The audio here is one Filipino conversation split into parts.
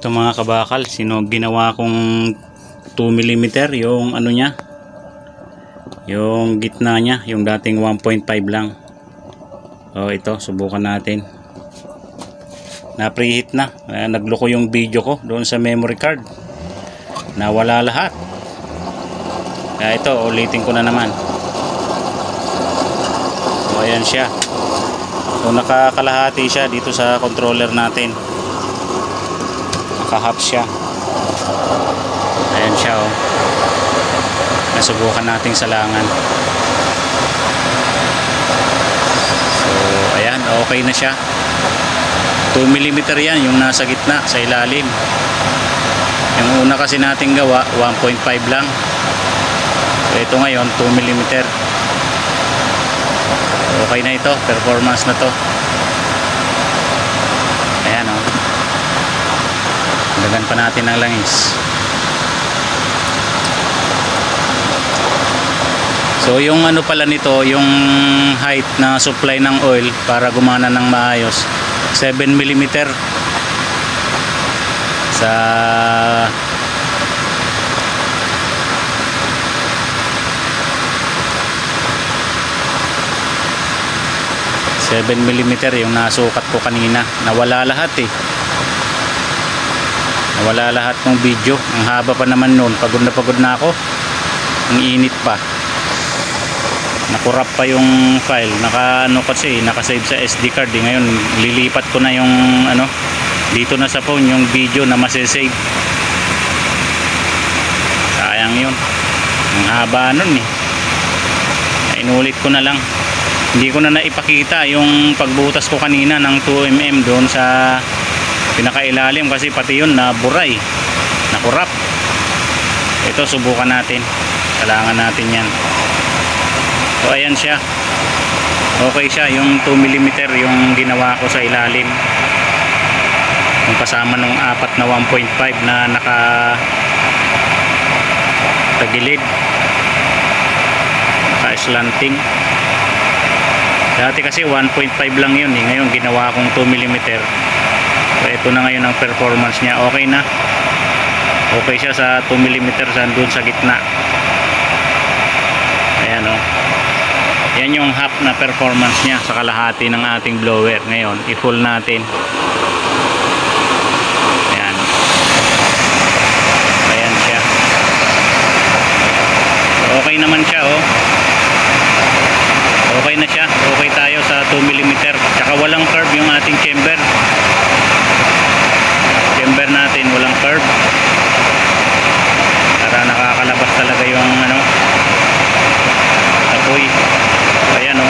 Ito mga kabakal, ginawa kong 2mm yung ano niya, yung gitna niya, yung dating 1.5 lang. So ito, subukan natin. Na preheat na. Nagloko yung video ko doon sa memory card. Nawala lahat. Kaya ito, ulitin ko na naman. So ayan siya. So nakakalahati siya dito sa controller natin. Naka-half siya. Ayan siya oh. Nasubukan nating salangan. So ayan, okay na siya. 2mm yan yung nasa gitna sa ilalim. Yung una kasi nating gawa 1.5 lang. So ito ngayon 2mm. Okay na ito, performance na to. Ayan oh. Dagan pa natin ng langis. So yung ano pala nito, yung height na supply ng oil para gumana ng maayos, 7mm sa 7mm yung nasukat ko kanina. Nawala lahat eh. Nawala lahat ng video. Ang haba pa naman noon. Pagod na ako. Ang init pa. Nakurap pa yung file. Naka-save sa SD card eh. Ngayon lilipat ko na yung ano, dito na sa phone yung video na masasave. Sayang yun. Ang haba nun eh. Inulit ko na lang. Hindi ko na naipakita yung pagbutas ko kanina ng 2mm doon sa pinakailalim kasi pati yun naburay, nakurap. Ito subukan natin, kailangan natin yan. So ayan siya, okay siya. Yung 2mm yung ginawa ko sa ilalim, yung kasama nung apat na 1.5 na naka tagilid, naka slanting. Dati kasi 1.5 lang yun eh. Ngayon ginawa kong 2mm. So ito na ngayon ang performance niya. Okay na. Okay siya sa 2mm doon sa gitna. Ayan o. Yan yung half na performance niya sa kalahati ng ating blower. Ngayon i-full natin. Ayan. Ayan siya. So, okay naman siya o. Okay na siya. Okay tayo sa 2mm. Tsaka walang curve yung ating chamber. Chamber natin walang curve. Para nakakalabas talaga yung ano, apoy. Ayan o.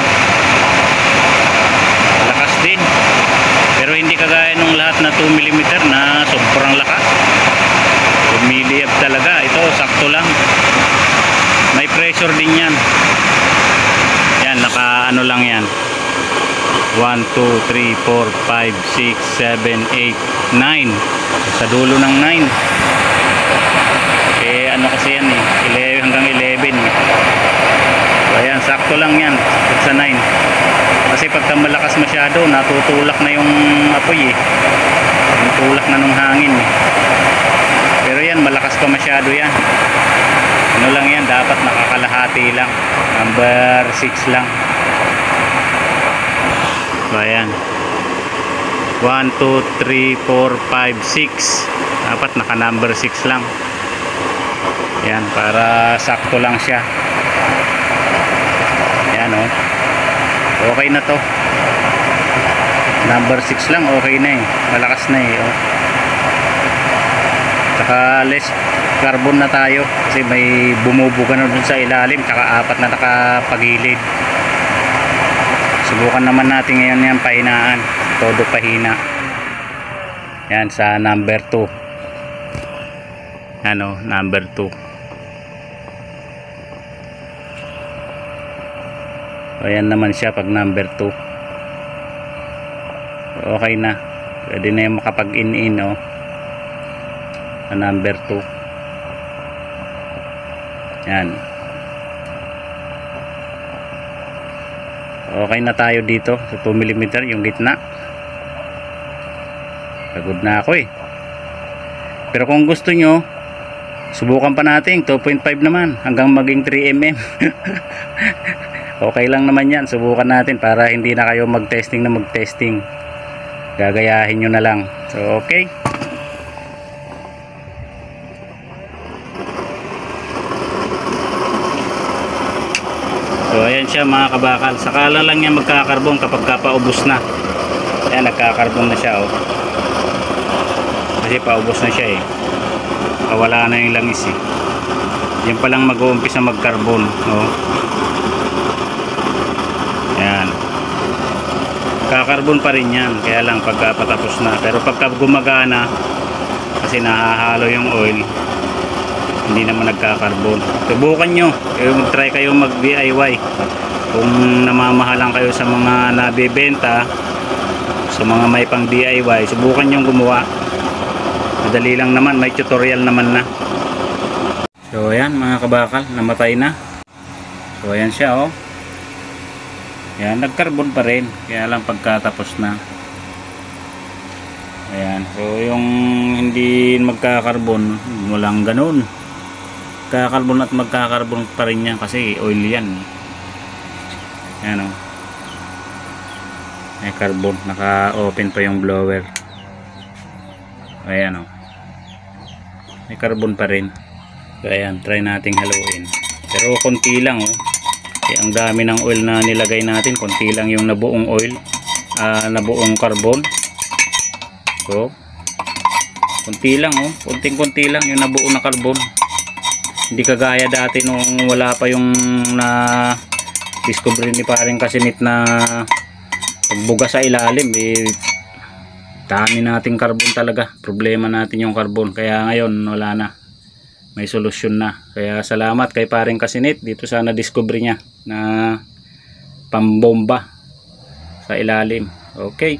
Lakas din. Pero hindi kagaya nung lahat na 2mm na sobrang lakas. Medium talaga. Ito sakto lang. May pressure din yan. Yan, naka ano lang yan. 1, 2, 3, 4, 5, 6, 7, 8, 9. Sa dulo ng 9. Eh ano kasi yan eh, 11 hanggang 11. So ayan, sakto lang yan sa 9. Kasi pagka malakas masyado, natutulak na yung apoy eh. Natulak na nung hangin eh. Pero yan, malakas pa masyado yan. Ano lang yan, dapat nakakalahati lang. Number 6 lang. So ayan, 1, 2, 3, 4, 5, 6. Dapat naka number 6 lang. Yan, para sakto lang siya. Yan o. Okay na to. Number 6 lang, okay na eh. Malakas na eh oh. Saka less carbon na tayo kasi may bumubuga na dun sa ilalim, tsaka apat na nakapagilid. Subukan naman natin ngayon yan, pahinaan, todo pahina. Yan sa number 2. Ano, number 2. O yan naman siya pag number 2. Okay na, pwede na yung makapag in oh. Number 2. Yan. Okay na tayo dito sa 2mm yung gitna. Pagod na ako eh. Pero kung gusto nyo, subukan pa natin 2.5 naman hanggang maging 3mm. Okay lang naman yan, subukan natin para hindi na kayo mag-testing na mag-testing. Gagayahin nyo na lang. So okay. So ayan siya mga kabakal. Sakala lang yan magkakarbon kapag paubos na. Ayan, nagkakarbon na siya, oh. Kasi paubos na siya, eh. Wala na yung langis, eh. Yan pa lang mag-uumpisa magkarbon, oh. Ayan. Kakarbon pa rin yan, kaya lang pagka patapos na. Pero pagka gumagana, kasi nahahalo yung oil, hindi naman nagkakarbon. Subukan nyo, try kayo mag DIY. Kung namamahalan kayo sa mga nabibenta, sa mga may pang DIY, subukan nyo gumawa. Madali lang naman, may tutorial naman na. So ayan mga kabakal, namatay na. So ayan siya, oh. Ayan, nagkarbon pa rin, kaya lang pagkatapos na. Ayan, so yung hindi magkakarbon, walang ganun. Kakarbon at magkakarbon pa rin yan kasi oil yan. Ayan, oh. May carbon, naka-open pa yung blower. Ayan, oh. May carbon pa rin. So ayan, try nating haluin. Pero konti lang, oh. Kasi ang dami ng oil na nilagay natin, konti lang yung nabuong oil, nabuong carbon. So konti lang, oh, konting-konti lang yung nabuo na carbon. Hindi kagaya dati nung wala pa yung na discover ni paring Kasinit na pagbuga sa ilalim, eh dami nating carbon talaga. Problema natin yung carbon, kaya ngayon wala na, may solusyon na. Kaya salamat kay paring Kasinit dito sa na-discover niya na pambomba sa ilalim. Okay.